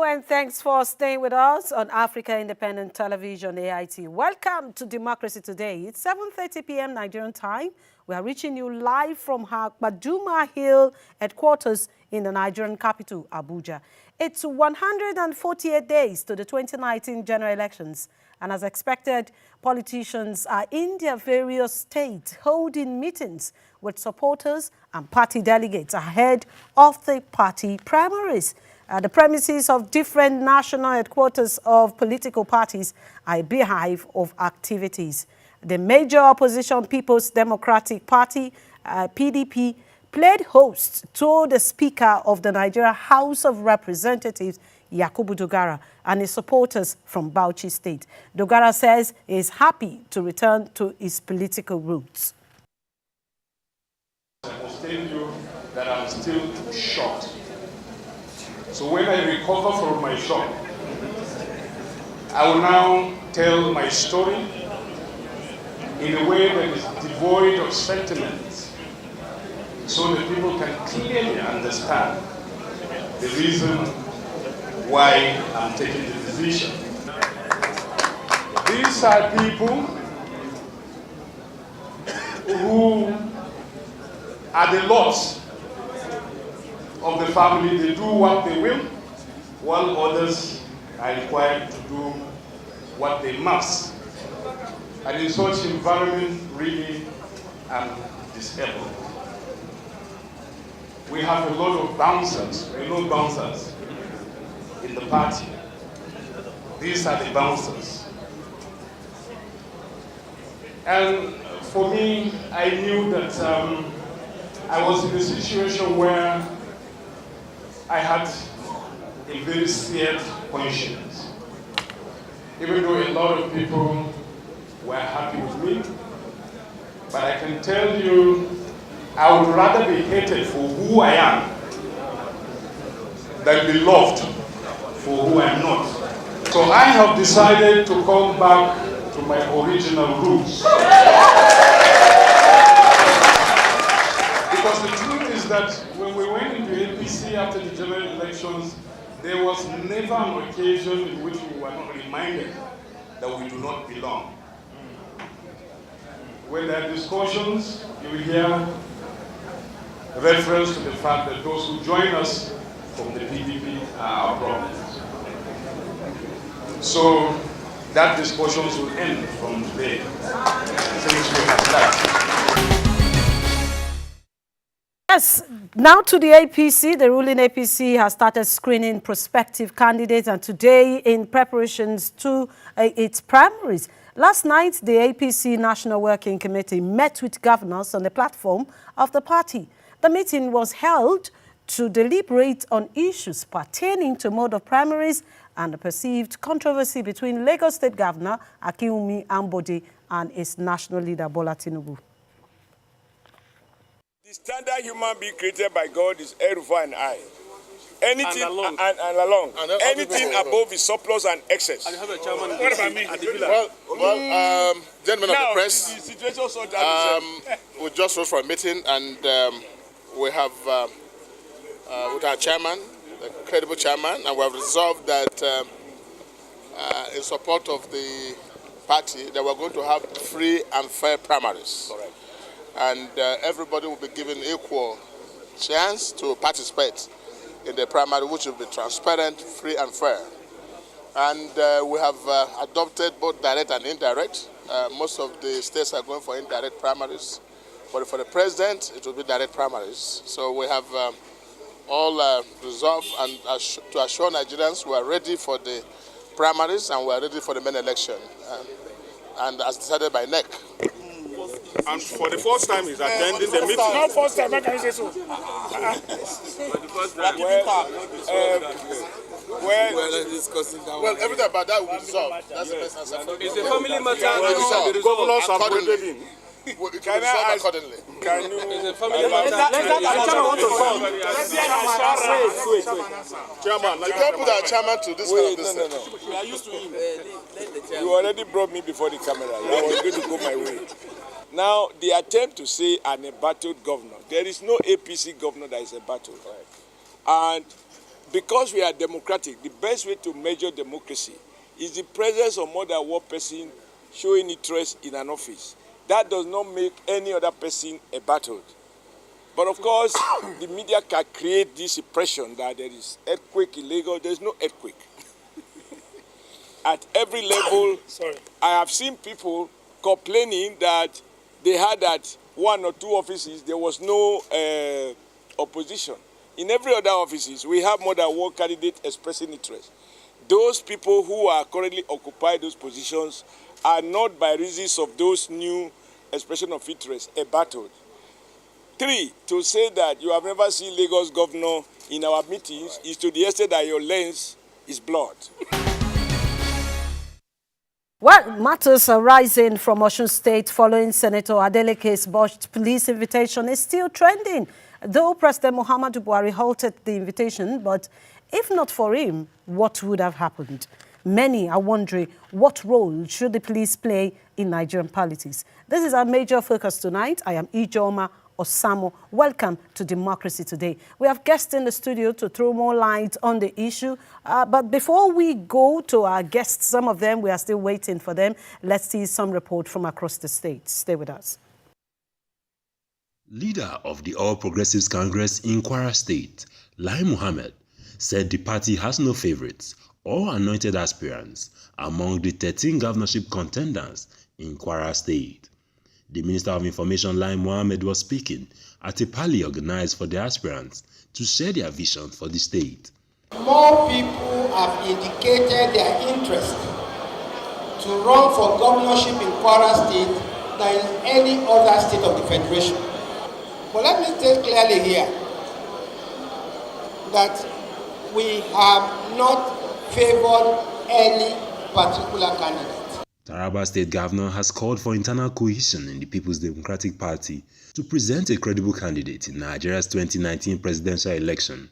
Hello and thanks for staying with us on Africa Independent Television, AIT. Welcome to Democracy Today. It's 7:30 p.m. Nigerian time. We are reaching you live from our Baduma Hill headquarters in the Nigerian capital, Abuja. It's 148 days to the 2019 general elections. And as expected, politicians are in their various states holding meetings with supporters and party delegates ahead of the party primaries. The premises of different national headquarters of political parties are a beehive of activities. The major opposition People's Democratic Party, PDP, played host to the Speaker of the Nigeria House of Representatives, Yakubu Dogara, and his supporters from Bauchi State. Dogara says he is happy to return to his political roots. I must tell you that I'm still shocked. So when I recover from my shock, I will now tell my story in a way that is devoid of sentiment, so that people can clearly understand the reason why I'm taking the decision. These are people who are the lords of the family. They do what they will, while others are required to do what they must. And in such environment, really, I'm disabled. We have a lot of bouncers, bouncers in the party. These are the bouncers. And for me, I knew that I was in a situation where I had a very seared conscience. Even though a lot of people were happy with me, but I can tell you, I would rather be hated for who I am than be loved for who I am not. So I have decided to come back to my original roots. Because the truth is that when we went into APC after the general elections, there was never an occasion in which we were not reminded that we do not belong. When there are discussions, you will hear reference to the fact that those who join us from the PDP are our problems. So that discussions will end from today, since we have that. Yes, now to the APC. The ruling APC has started screening prospective candidates, and today in preparations to its primaries. Last night, the APC National Working Committee met with governors on the platform of the party. The meeting was held to deliberate on issues pertaining to mode of primaries and the perceived controversy between Lagos State Governor Akinwumi Ambode and its national leader Bola Tinubu. The standard human being created by God is Erufa and I. Anything and along. Anything above is surplus and excess. And you have a chairman. What about me? Well, gentlemen of the press, the situation we just rose from a meeting, and we have with our chairman, the credible chairman, and we have resolved that in support of the party, that we're going to have free and fair primaries. Correct. And everybody will be given equal chance to participate in the primary, which will be transparent, free and fair. And we have adopted both direct and indirect. Most of the states are going for indirect primaries, but for the president, it will be direct primaries. So we have all resolved and to assure Nigerians we are ready for the primaries and we are ready for the main election. And as decided by NEC. And for the first time, he's attending the meeting. Not first time, how can you say so? Well, everything about that will be solved. That's the best answer. It's a family matter. Governors have appointed him. It will be solved accordingly. Can you? It's a family matter. Chairman, you can't put our chairman to this kind of business. No. We are used to him. You already brought me before the camera. I was going to go my way. Now, the attempt to say an embattled governor, there is no APC governor that is embattled. And because we are democratic, the best way to measure democracy is the presence of more than one person showing interest in an office. That does not make any other person a battle. But of course, the media can create this impression that there is earthquake in Lagos. There is no earthquake. At every level, I have seen people complaining that they had at one or two offices, there was no opposition. In every other offices, we have more than one candidate expressing interest. Those people who are currently occupying those positions are not, by reasons of those new expression of interest, a battle. 3, to say that you have never seen Lagos governor in our meetings is to the extent that your lens is blurred. Well, matters arising from Osun State following Senator Adeleke's botched police invitation is still trending. Though President Muhammadu Buhari halted the invitation, but if not for him, what would have happened? Many are wondering what role should the police play in Nigerian politics. This is our major focus tonight. I am Ijoma Osamor. Welcome to Democracy Today. We have guests in the studio to throw more light on the issue. But before we go to our guests, some of them, we are still waiting for them. Let's see some report from across the state. Stay with us. Leader of the All Progressives Congress in Kwara State, Lai Mohammed, said the party has no favorites or anointed aspirants among the 13 governorship contenders in Kwara State. The Minister of Information, Lai Mohammed, was speaking at a rally organized for the aspirants to share their vision for the state. More people have indicated their interest to run for governorship in Kwara State than in any other state of the Federation. But let me state clearly here that we have not favored any particular candidate. Taraba State Governor has called for internal cohesion in the People's Democratic Party to present a credible candidate in Nigeria's 2019 presidential election.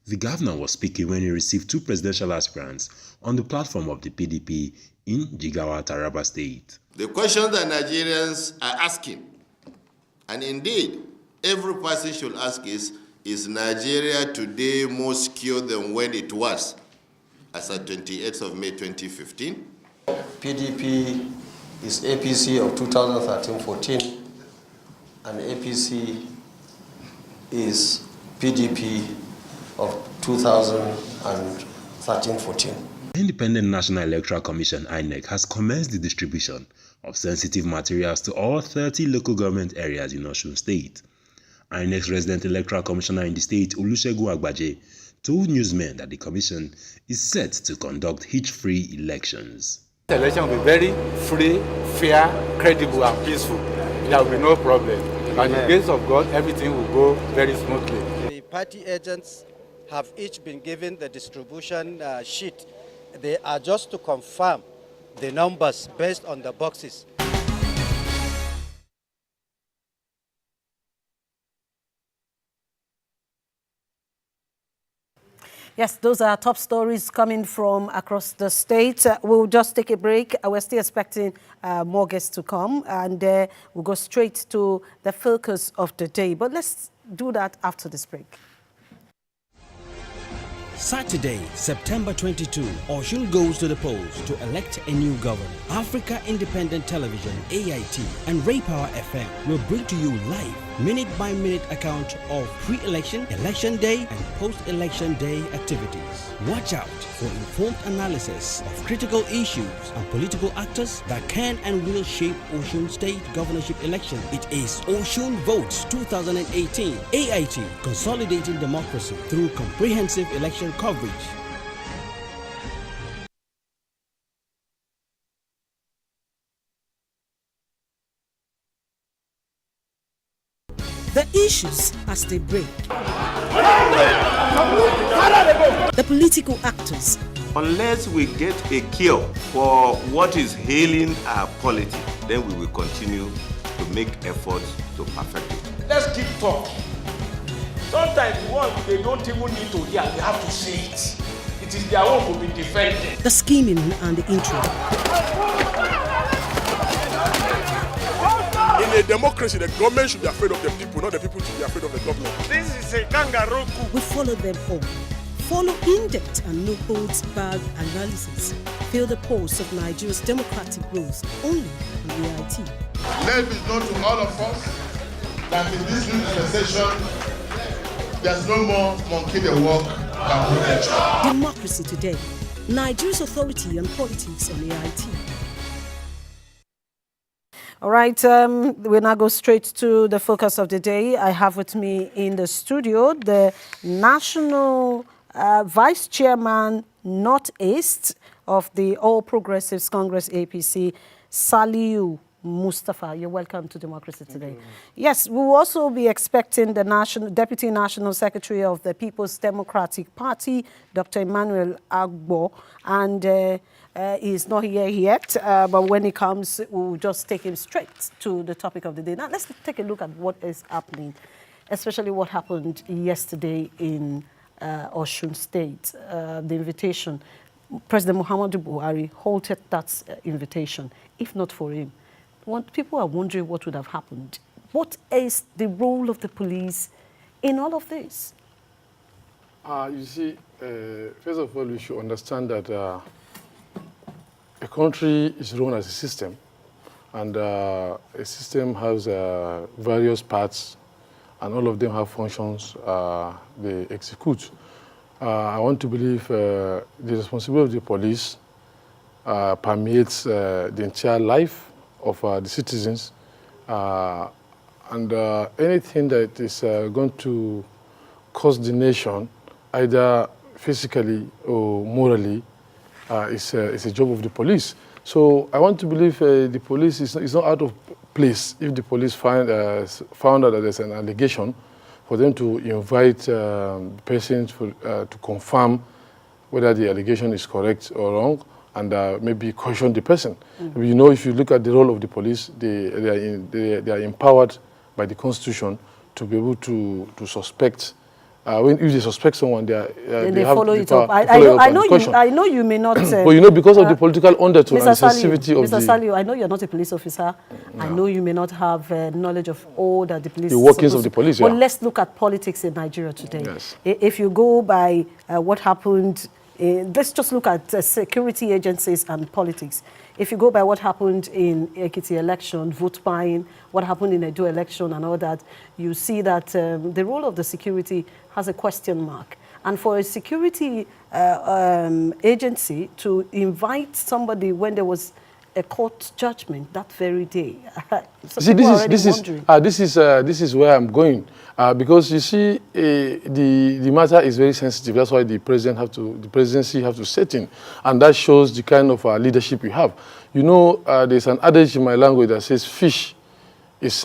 The governor was speaking when he received 2 presidential aspirants on the platform of the PDP in Jigawa, Taraba State. The question that Nigerians are asking, and indeed every person should ask is Nigeria today more secure than when it was as at 28th of May 2015? PDP is APC of 2013-14 and APC is PDP of 2013-14. The Independent National Electoral Commission (INEC) has commenced the distribution of sensitive materials to all 30 local government areas in Osun State. INEC's resident electoral commissioner in the state, Olusegun Agbaje, told newsmen that the commission is set to conduct hitch-free elections. The election will be very free, fair, credible, and peaceful. There will be no problem. By the grace of God, everything will go very smoothly. The party agents have each been given the distribution sheet. They are just to confirm the numbers based on the boxes. Yes, those are top stories coming from across the state. We'll just take a break. We're still expecting more guests to come, and we'll go straight to the focus of the day. But let's do that after this break. Saturday, September 22, Osun goes to the polls to elect a new governor. Africa Independent Television, AIT, and Ray Power FM will bring to you live, minute-by-minute account of pre-election, election day, and post-election day activities. Watch out for informed analysis of critical issues and political actors that can and will shape Osun State governorship election. It is Osun Votes 2018. AIT, consolidating democracy through comprehensive election coverage. The issues as they break. The political actors. Unless we get a cure for what is ailing our polity, then we will continue to make efforts to perfect it. Let's keep talking. Sometimes they don't even need to hear, they have to say it. It is their own to be defended. The scheming and the intrigue. In a democracy, the government should be afraid of the people, not the people should be afraid of the government. This is a kangaroo coup. We follow them all Follow in-depth and no-holds-barred analysis. Feel the pulse of Nigeria's democratic growth only on AIT. Let it be known to all of us that in this new dispensation, there's no more monkey the walk than prudential. Democracy Today, Nigeria's authority on politics on AIT. All right, we'll now go straight to the focus of the day. I have with me in the studio the National Vice Chairman Northeast of the All Progressives Congress APC, Saliu Mustafa. You're welcome to Democracy Today. Yes, we will also be expecting the Deputy National Secretary of the People's Democratic Party, Dr. Emmanuel Agbo, and he's not here yet, but when he comes, we'll just take him straight to the topic of the day. Now, let's take a look at what is happening, especially what happened yesterday in Osun State, the invitation. President Muhammadu Buhari halted that invitation. If not for him, people are wondering what would have happened. What is the role of the police in all of this? You see, first of all, we should understand that a country is run as a system, and a system has various parts, and all of them have functions they execute. I want to believe the responsibility of the police permeates the entire life of the citizens, and anything that is going to cost the nation, either physically or morally, is a job of the police. So I want to believe the police is not out of place if the police found out that there's an allegation, for them to invite persons to confirm whether the allegation is correct or wrong, and maybe caution the person. You know, if you look at the role of the police, they are empowered by the Constitution to be able to suspect. If they suspect someone, they follow it up. I know you may not. But you know, because of the political undertone and sensitivity of Mr. Saliu, I know you're not a police officer. No. I know you may not have knowledge of all that the police. The workings of the police. But let's look at politics in Nigeria today. Yes. If you go by what happened, let's just look at security agencies and politics. If you go by what happened in Ekiti election, vote buying, what happened in Edo election and all that, you see that the role of the security has a question mark. And for a security agency to invite somebody when there was a court judgment that very day. See, this is where I'm going, because you see, the matter is very sensitive. That's why the presidency have to set in, and that shows the kind of leadership we have. You know, there's an adage in my language that says fish is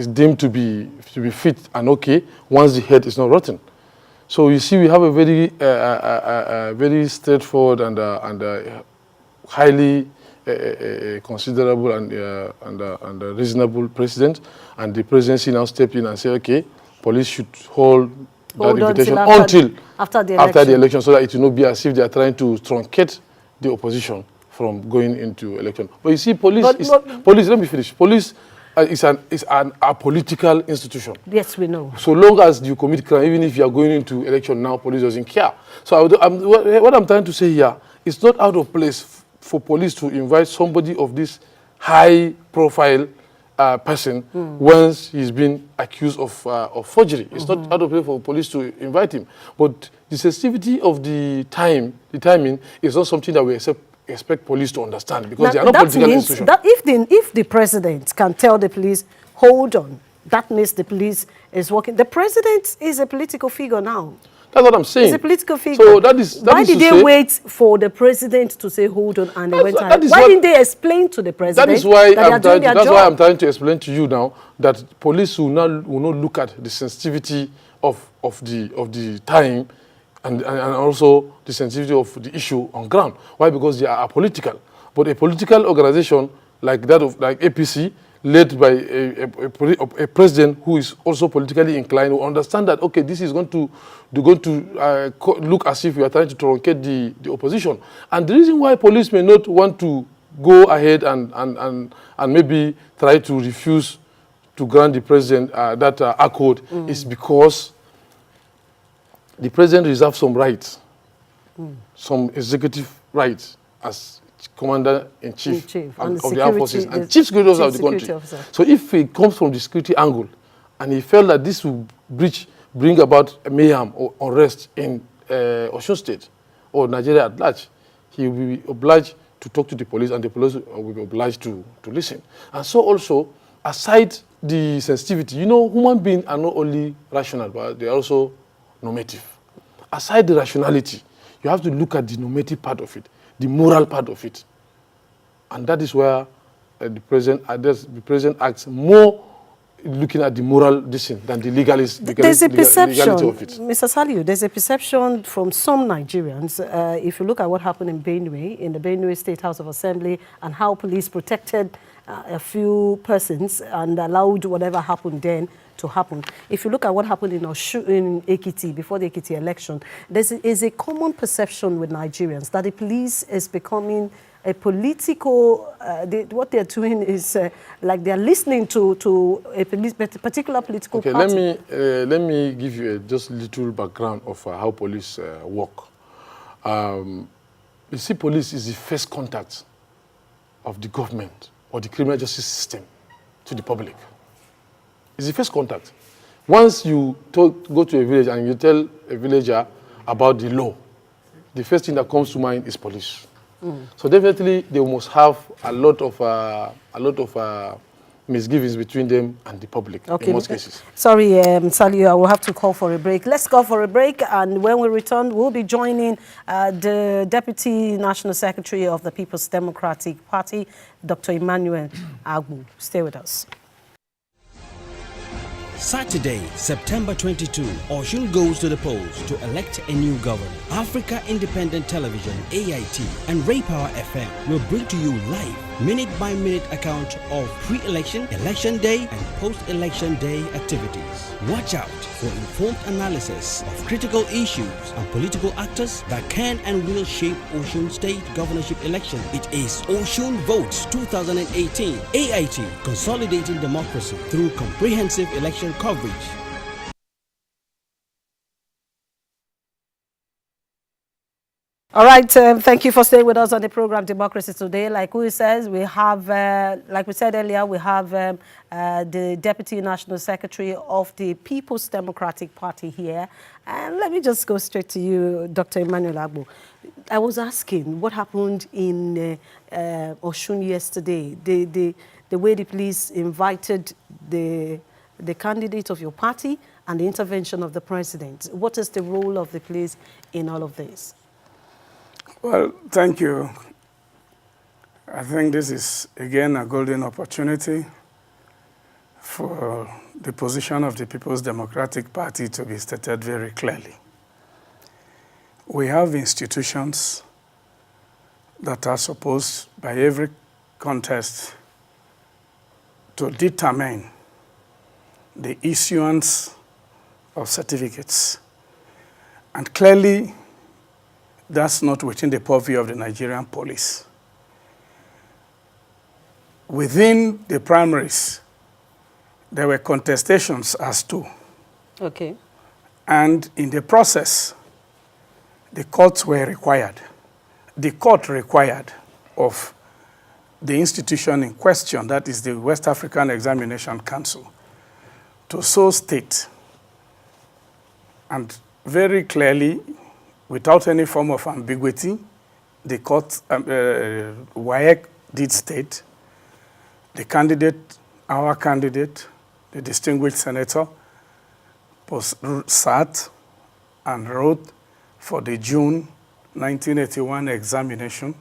deemed to be fit and okay once the head is not rotten. So you see, we have a very straightforward and highly considerable and reasonable president, and the presidency now stepped in and said, okay, police should hold that invitation until after the election, so that it will not be as if they are trying to truncate the opposition from going into election. But you see, police. Let me finish. Police is a political institution. Yes, we know. So long as you commit crime, even if you are going into election now, police doesn't care. So what I'm trying to say here, it's not out of place for police to invite somebody of this high-profile person once he's been accused of forgery. It's not out of place for police to invite him. But the sensitivity of the timing is not something that we expect police to understand, because they are not political institutions. If the president can tell the police, hold on, that means the police is working. The president is a political figure now. That's what I'm saying. He's a political figure. So why did they wait for the president to say hold on and they went ahead? Why didn't they explain to the president that is why I'm trying to explain to you now that police will not look at the sensitivity of the time and also the sensitivity of the issue on ground. Why? Because they are apolitical. But a political organization like APC, led by a president who is also politically inclined, will understand that, okay, this is going to look as if we are trying to truncate the opposition. And the reason why police may not want to go ahead and maybe try to refuse to grant the president that accord is because the president reserves some rights, some executive rights as commander-in-chief of the armed forces and chief security officer of the country. So if it comes from the security angle, and he felt that this will bring about mayhem or unrest in Osun State or Nigeria at large, he will be obliged to talk to the police, and the police will be obliged to listen. And so also, aside the sensitivity, you know, human beings are not only rational, but they are also normative. Aside the rationality, you have to look at the normative part of it, the moral part of it. And that is where the president acts more looking at the moral decision than the legality of it. Mr. Saliu, there's a perception from some Nigerians, if you look at what happened in Benue, in the Benue State House of Assembly, and how police protected a few persons and allowed whatever happened then to happen. If you look at what happened in Ekiti, before the Ekiti election, there is a common perception with Nigerians that the police is becoming a political, what they're doing is like they're listening to a particular political party. Let me give you just a little background of how police work. You see, police is the first contact of the government or the criminal justice system to the public. It's the first contact. Once you go to a village and you tell a villager about the law, the first thing that comes to mind is police. So definitely they must have a lot of misgivings between them and the public in most cases. Sorry, Saliu, I will have to call for a break. Let's go for a break, and when we return, we'll be joining the Deputy National Secretary of the People's Democratic Party, Dr. Emmanuel Agbu. Stay with us. Saturday, September 22, Osun goes to the polls to elect a new governor. Africa Independent Television, AIT, and Raypower FM will bring to you live, minute-by-minute account of pre-election, election day, and post-election day activities. Watch out for informed analysis of critical issues and political actors that can and will shape Osun State governorship election. It is Osun Votes 2018. AIT, consolidating democracy through comprehensive election coverage. All right, thank you for staying with us on the program Democracy Today. Like we said, we have, like we said earlier, we have the Deputy National Secretary of the People's Democratic Party here. And let me just go straight to you, Dr. Emmanuel Agbu. I was asking what happened in Osun yesterday, the way the police invited the candidate of your party and the intervention of the president. What is the role of the police in all of this? Well, thank you. I think this is, again, a golden opportunity for the position of the People's Democratic Party to be stated very clearly. We have institutions that are supposed, by every contest, to determine the issuance of certificates. And clearly, that's not within the purview of the Nigerian police. Within the primaries, there were contestations as to. Okay. And in the process, the courts were required. The court required of the institution in question, that is the West African Examination Council, to so state, and very clearly, without any form of ambiguity, the court, WAEC did state the candidate, our candidate, the distinguished senator, sat and wrote for the June 1981 examination,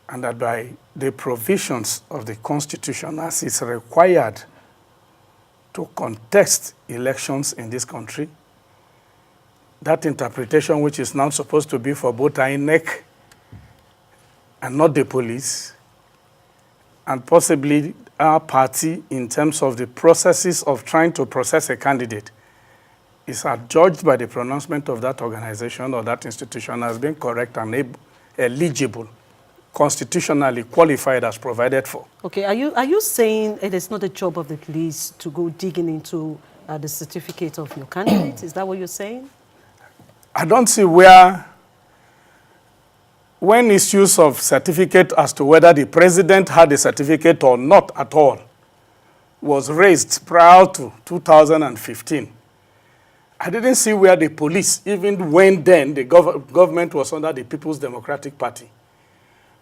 and that by the provisions of the Constitution, as is required to contest elections in this country, that interpretation, which is now supposed to be for both INEC and not the police, and possibly our party in terms of the processes of trying to process a candidate, is adjudged by the pronouncement of that organization or that institution as being correct and eligible, constitutionally qualified as provided for. Okay, are you saying it is not the job of the police to go digging into the certificate of your candidate? Is that what you're saying? I don't see where, when issues of certificate as to whether the president had a certificate or not at all was raised prior to 2015, I didn't see where the police, even when then the government was under the People's Democratic Party,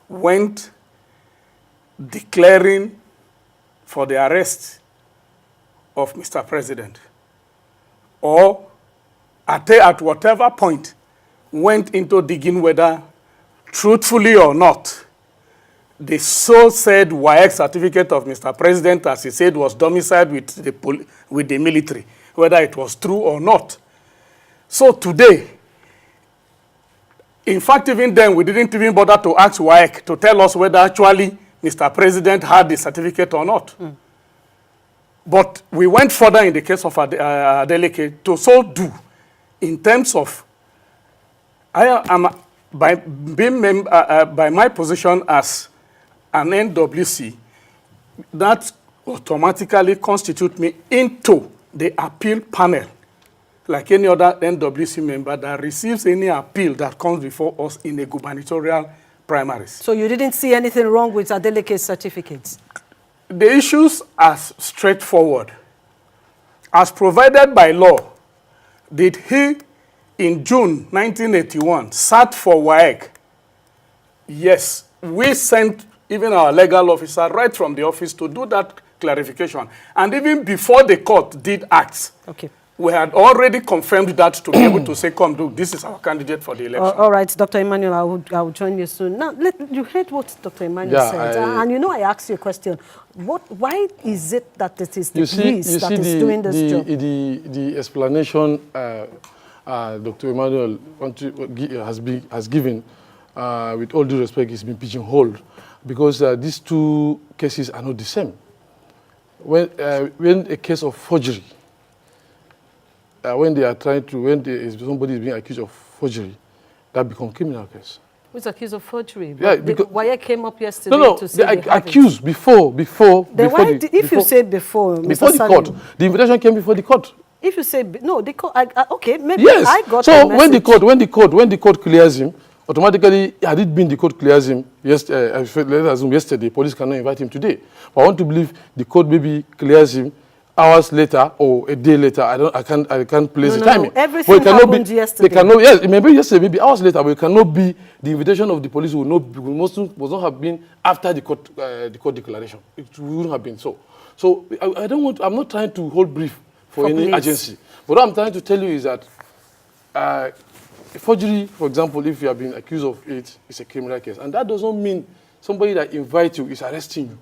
went declaring for the arrest of Mr. President, or at whatever point went into digging whether truthfully or not the so said WAEC certificate of Mr. President, as he said, was domiciled with the military, whether it was true or not. So today, in fact, even then, we didn't even bother to ask WAEC to tell us whether actually Mr. President had the certificate or not. But we went further in the case of Adeleke to so do in terms of, by my position as an NWC, that automatically constitutes me into the appeal panel, like any other NWC member that receives any appeal that comes before us in a gubernatorial primaries. So you didn't see anything wrong with Adeleke's certificates? The issues are straightforward. As provided by law, did he, in June 1981, sat for WAEC? Yes. We sent even our legal officer right from the office to do that clarification. And even before the court did act, we had already confirmed that to be able to say, come, look, this is our candidate for the election. All right, Dr. Emmanuel, I will join you soon. Now, you heard what Dr. Emmanuel said, and you know I asked you a question. Why is it that it is the police that is doing this job? The explanation Dr. Emmanuel has given, with all due respect, has been pigeonholed, because these two cases are not the same. When a case of forgery, when somebody is being accused of forgery, that becomes criminal case. Who's accused of forgery? Yeah, Why came up yesterday to say they accused before you said before, before the court, the invitation came before the court. If you say no, the court, okay, maybe yes. I got so a message. when the court clears him, automatically, had it been the court clears him yesterday, police cannot invite him today. But I want to believe the court maybe clears him hours later or a day later. I can't place the timing. Everything happened yesterday. Yes, it may be yesterday, maybe hours later, but it cannot be. The invitation of the police will not have been after the court declaration. It wouldn't have been so. So I'm not trying to hold brief for any police agency. But what I'm trying to tell you is that forgery, for example, if you have been accused of it, it's a criminal case. And that does not mean somebody that invites you is arresting you.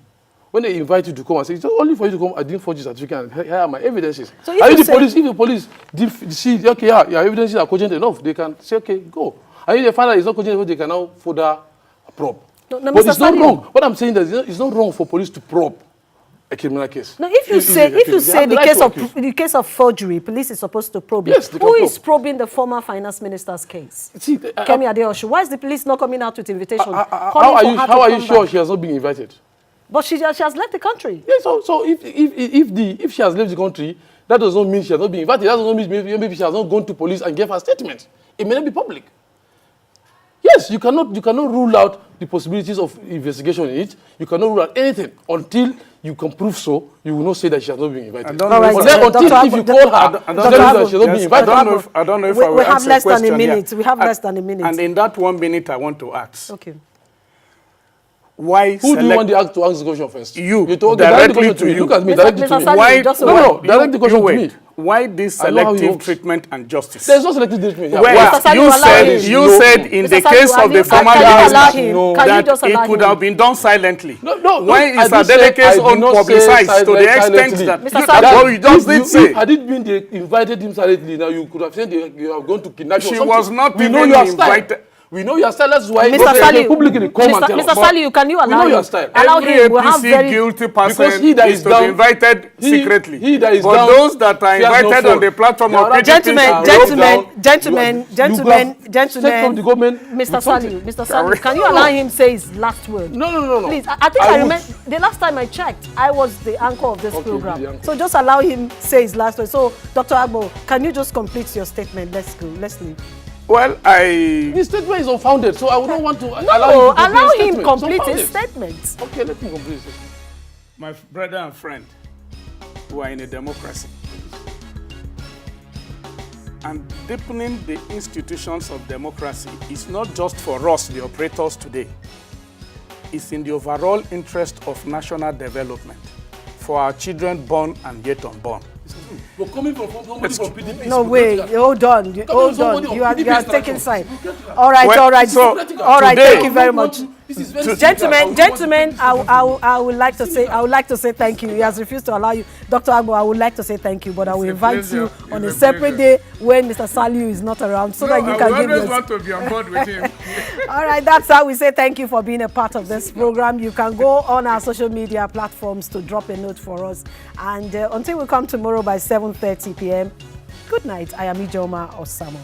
When they invite you to come and say, it's only for you to come, I didn't forge your certificate, and here are my evidences. So if the police see, okay, yeah, your evidences are cogent enough, they can say, okay, go. And if they find that it's not cogent enough, they can now further probe. But it's not wrong. What I'm saying is it's not wrong for police to probe a criminal case. Now, if you say the case of forgery, police is supposed to probe it. Yes, who is probing the former finance minister's case? See, Kemi Adeosun. Why is the police not coming out with invitation? How are you sure she has not been invited? But she has left the country. Yes, so if she has left the country, that does not mean she has not been invited. That does not mean maybe she has not gone to police and gave her statement. It may not be public. Yes, you cannot rule out the possibilities of investigation in it. You cannot rule out anything until you can prove so. You will not say that she has not been invited. If you call her, I don't know if we have less than a minute. We have less than a minute. And in that 1 minute, I want to ask. Okay. Why who do you want to ask the question first? You talk directly to you. Look at me, directly to me. Why? No, direct the question to me. Why this selective treatment and justice? There's no selective treatment. You said in the case of the former minister that it could have been done silently. No. Why is Adeleke's own publicized to the extent that you just did say? Had it been they invited him silently, now you could have said you have gone to kidnap him. She was not even invited. We know your style. That's why Mr. Saliu, publicly come and tell us. Mr. Saliu, can you allow We know him? your style. Allow Every him. We'll have APC very guilty Because person he that is is to down- be invited secretly. He that is but down those that are fears no invited fall. on the platform The of other PDP Gentlemen, are gentlemen, You have set up the government Mr. with Saliu, something. Mr. Saliu, can you allow him say his last word? No. Please, I think I I would. remember the last time I checked, I was the anchor of this Okay, be the program. anchor. So just allow him say his last word. So, Dr. Agbo, can you just complete your statement? Let's go. Let's leave. Well, The statement is unfounded, so I would not want to No, allow him to complete his his statement. It's statement. Okay, let him complete his statement. my brother and friend, we are in a democracy. And deepening the institutions of democracy is not just for us, the operators today. It's in the overall interest of national development for our children born and yet unborn. But coming from somebody from PDP. No way. Hold on. Hold somebody on. on You are PDP taking is side. All right. Well, All right. so All right. today- Thank you very much. This is very Gentlemen, I would like to say thank you. He has refused to allow you, Dr. Agbo. I would like to say thank you, but I will invite you on a separate day when Mr. Saliu is not around, so that you can give always your. want to be on board with him. All right, that's how we say thank you for being a part of this program. You can go on our social media platforms to drop a note for us, and until we come tomorrow by 7:30 p.m. Good night. I am Ijoma Osamor.